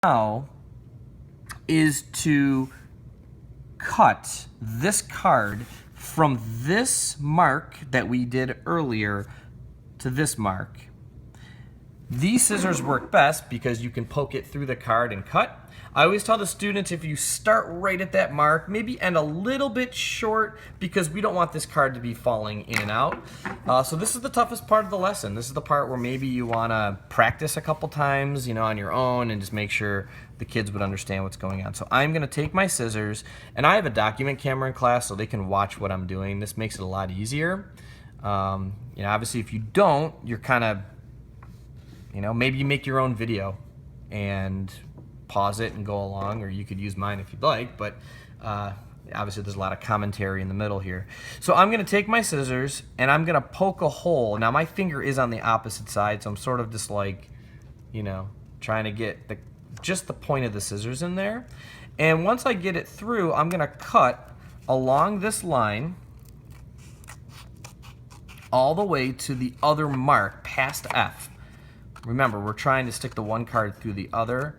now is to cut this card from this mark that we did earlier to this mark. These scissors work best because you can poke it through the card and cut. I always tell the students, if you start right at that mark, maybe end a little bit short, because we don't want this card to be falling in and out. So this is the toughest part of the lesson. This is the part where maybe you want to practice a couple times, on your own, and just make sure the kids would understand what's going on. So I'm going to take my scissors, and I have a document camera in class so they can watch what I'm doing. This makes it a lot easier. Obviously if you don't, you're kind of, maybe you make your own video and pause it and go along, or you could use mine if you'd like, but obviously there's a lot of commentary in the middle here. So I'm going to take my scissors and I'm going to poke a hole. Now my finger is on the opposite side, so I'm sort of just like, trying to get just the point of the scissors in there. And once I get it through, I'm going to cut along this line all the way to the other mark past F. Remember, we're trying to stick the one card through the other.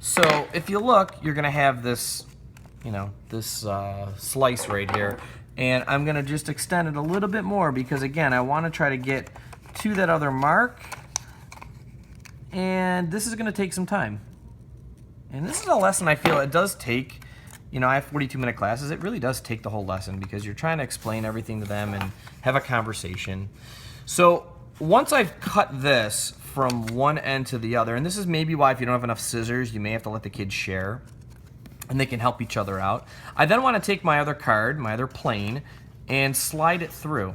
So if you look, you're going to have this, this slice right here. And I'm going to just extend it a little bit more because, again, I want to try to get to that other mark. And this is going to take some time. And this is a lesson I feel it does take. I have 42-minute classes. It really does take the whole lesson because you're trying to explain everything to them and have a conversation. So once I've cut this from one end to the other, and this is maybe why if you don't have enough scissors, you may have to let the kids share, and they can help each other out. I then want to take my other card, my other plane, and slide it through.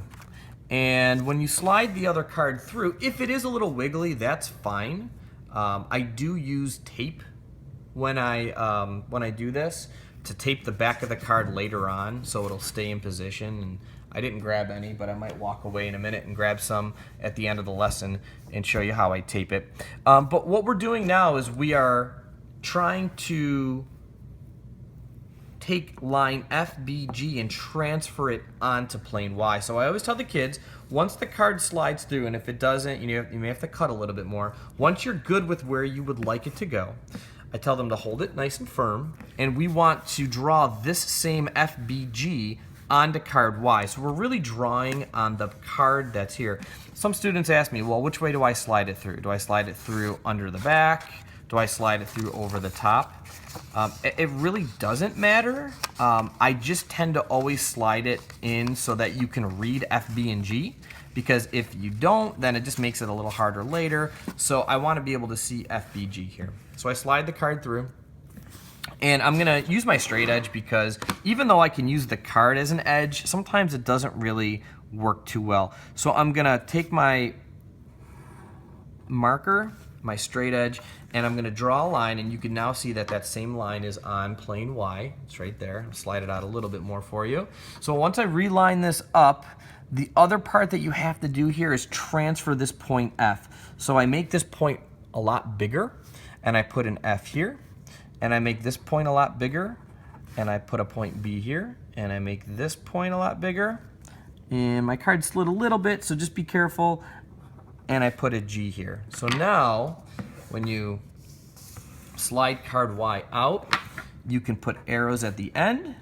And when you slide the other card through, if it is a little wiggly, that's fine. I do use tape when I do this to tape the back of the card later on so it'll stay in position. And I didn't grab any, but I might walk away in a minute and grab some at the end of the lesson and show you how I tape it. But what we're doing now is we are trying to take line FBG and transfer it onto plane Y. So I always tell the kids, once the card slides through, and if it doesn't, you may have to cut a little bit more. Once you're good with where you would like it to go, I tell them to hold it nice and firm, and we want to draw this same FBG onto card Y. So we're really drawing on the card that's here. Some students ask me, well, which way do I slide it through? Do I slide it through under the back? Do I slide it through over the top? It really doesn't matter. I just tend to always slide it in so that you can read F, B, and G, because if you don't, then it just makes it a little harder later. So I want to be able to see F, B, G here. So I slide the card through. And I'm going to use my straight edge because even though I can use the card as an edge, sometimes it doesn't really work too well. So I'm going to take my marker, my straight edge, and I'm going to draw a line, and you can now see that that same line is on plane Y. It's right there. I'll slide it out a little bit more for you. So once I reline this up, the other part that you have to do here is transfer this point F. So I make this point a lot bigger, and I put an F here. And I make this point a lot bigger, and I put a point B here, and I make this point a lot bigger. And my card slid a little bit, so just be careful. And I put a G here. So now, when you slide card Y out, you can put arrows at the end,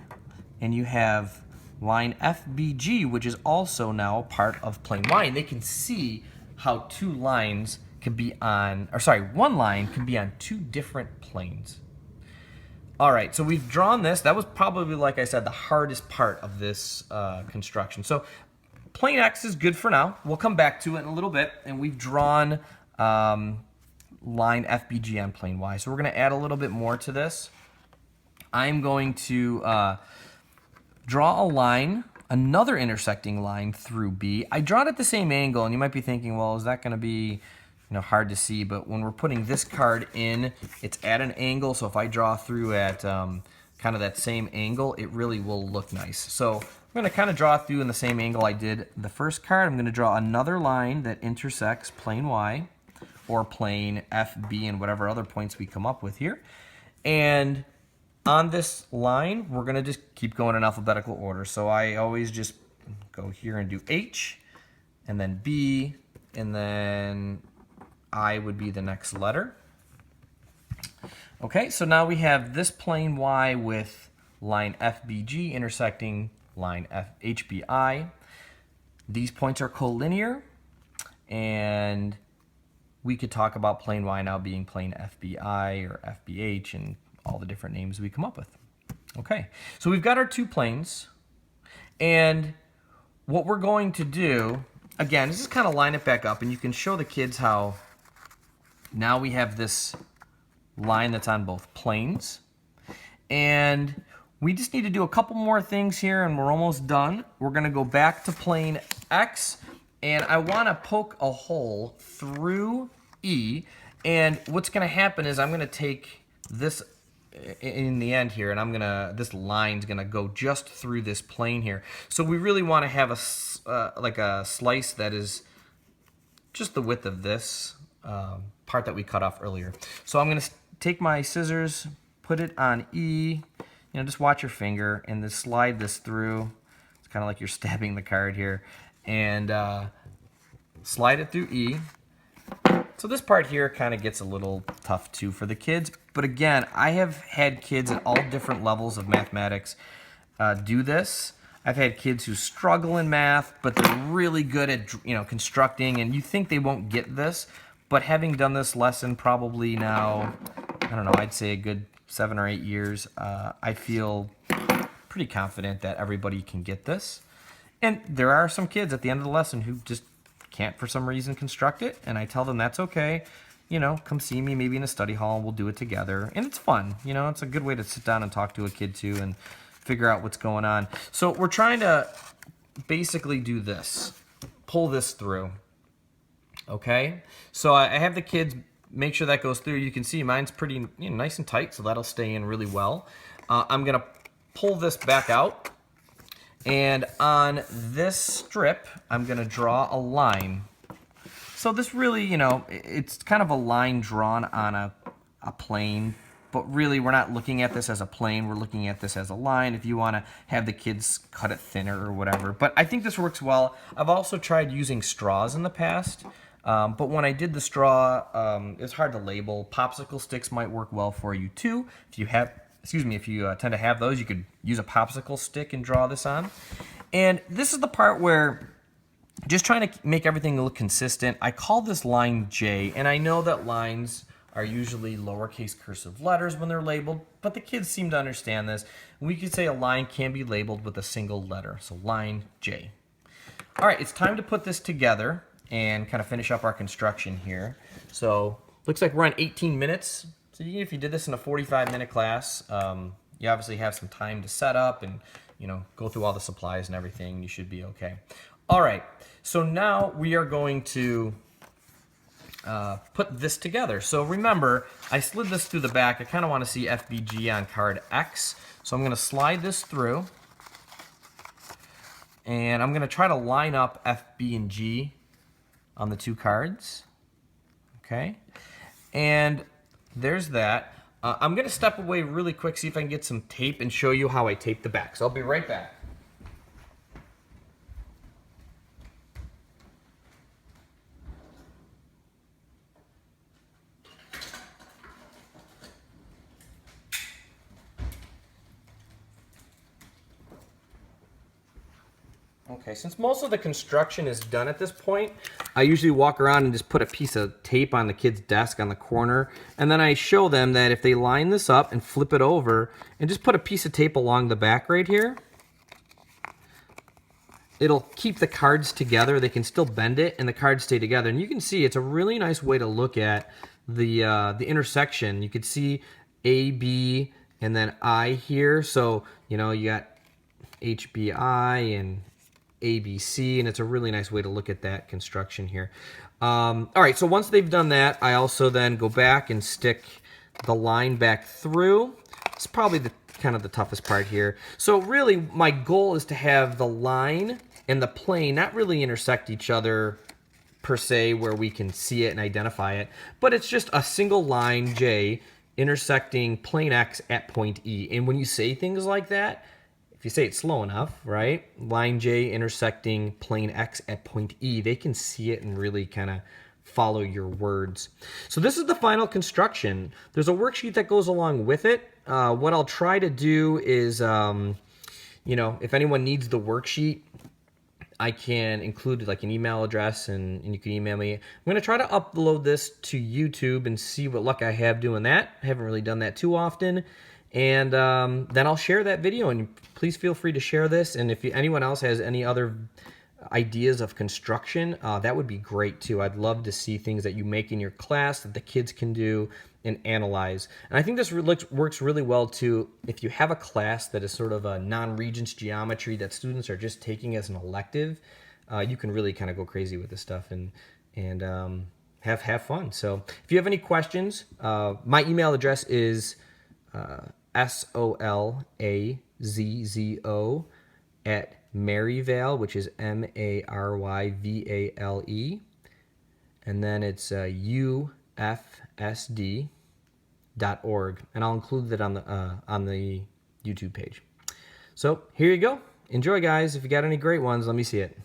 and you have line FBG, which is also now part of plane Y. And they can see how two lines can be on, or sorry, one line can be on two different planes. All right, so we've drawn this. That was probably, like I said, the hardest part of this construction. So plane X is good for now. We'll come back to it in a little bit, and we've drawn line FBG on plane Y. So we're going to add a little bit more to this. I'm going to draw a line, another intersecting line through B. I draw it at the same angle, and you might be thinking, well, is that going to be hard to see? But when we're putting this card in, it's at an angle, so if I draw through at kind of that same angle, it really will look nice. So I'm going to kind of draw through in the same angle I did the first card. I'm going to draw another line that intersects plane Y, or plane F, B, and whatever other points we come up with here. And on this line, we're going to just keep going in alphabetical order. So I always just go here and do H, and then B, and then I would be the next letter. Okay, so now we have this plane Y with line FBG intersecting line HBI. These points are collinear, and we could talk about plane Y now being plane FBI or FBH and all the different names we come up with. Okay, so we've got our two planes, and what we're going to do, again, is just kind of line it back up, and you can show the kids how now we have this line that's on both planes. And we just need to do a couple more things here and we're almost done. We're gonna go back to plane X, and I wanna poke a hole through E, and what's gonna happen is I'm gonna take this in the end here, and this line's gonna go just through this plane here. So we really wanna have like a slice that is just the width of this part that we cut off earlier. So I'm gonna take my scissors, put it on E, just watch your finger, and then slide this through. It's kind of like you're stabbing the card here, and slide it through E. So this part here kind of gets a little tough too for the kids, but again, I have had kids at all different levels of mathematics do this. I've had kids who struggle in math, but they're really good at constructing, and you think they won't get this, but having done this lesson probably now, I don't know, I'd say a good 7 or 8 years, I feel pretty confident that everybody can get this. And there are some kids at the end of the lesson who just can't for some reason construct it, and I tell them that's okay. Come see me maybe in a study hall, and we'll do it together. And it's fun, it's a good way to sit down and talk to a kid too and figure out what's going on. So we're trying to basically do this, pull this through. Okay, so I have the kids make sure that goes through. You can see mine's pretty nice and tight, so that'll stay in really well. I'm gonna pull this back out, and on this strip, I'm gonna draw a line. So this really, it's kind of a line drawn on a plane, but really we're not looking at this as a plane, we're looking at this as a line if you wanna have the kids cut it thinner or whatever. But I think this works well. I've also tried using straws in the past. But when I did the straw, it's hard to label. Popsicle sticks might work well for you too. If you tend to have those, you could use a popsicle stick and draw this on. And this is the part where, just trying to make everything look consistent, I call this line J, and I know that lines are usually lowercase cursive letters when they're labeled, but the kids seem to understand this. We could say a line can be labeled with a single letter, so line J. All right, it's time to put this together and kind of finish up our construction here. So looks like we're on 18 minutes. So if you did this in a 45-minute class, you obviously have some time to set up and go through all the supplies and everything. You should be okay. All right, so now we are going to put this together. So remember, I slid this through the back. I kind of want to see FBG on card X. So I'm going to slide this through, and I'm going to try to line up F, B, and G on the two cards. Okay, and there's that. I'm going to step away really quick, see if I can get some tape and show you how I tape the back. So I'll be right back. Okay, since most of the construction is done at this point, I usually walk around and just put a piece of tape on the kid's desk on the corner, and then I show them that if they line this up and flip it over and just put a piece of tape along the back right here, it'll keep the cards together. They can still bend it and the cards stay together. And you can see it's a really nice way to look at the intersection. You could see A, B, and then I here. So, you got HBI and ABC, and it's a really nice way to look at that construction here. All right, so once they've done that, I also then go back and stick the line back through. It's probably kind of the toughest part here. So really, my goal is to have the line and the plane not really intersect each other per se, where we can see it and identify it, but it's just a single line J intersecting plane X at point E. And when you say things like that, if you say it slow enough, right? Line J intersecting plane X at point E, they can see it and really kind of follow your words. So this is the final construction. There's a worksheet that goes along with it. What I'll try to do is, you know, if anyone needs the worksheet, I can include like an email address and you can email me. I'm going to try to upload this to YouTube and see what luck I have doing that. I haven't really done that too often. And then I'll share that video, and please feel free to share this. And if anyone else has any other ideas of construction, that would be great too. I'd love to see things that you make in your class that the kids can do and analyze. And I think this works really well too if you have a class that is sort of a non-regents geometry that students are just taking as an elective. You can really kind of go crazy with this stuff and have fun. So if you have any questions, my email address is solazzo at Maryvale, which is Maryvale, and then it's ufsd.org, and I'll include that on the YouTube page. So here you go. Enjoy, guys. If you got any great ones, let me see it.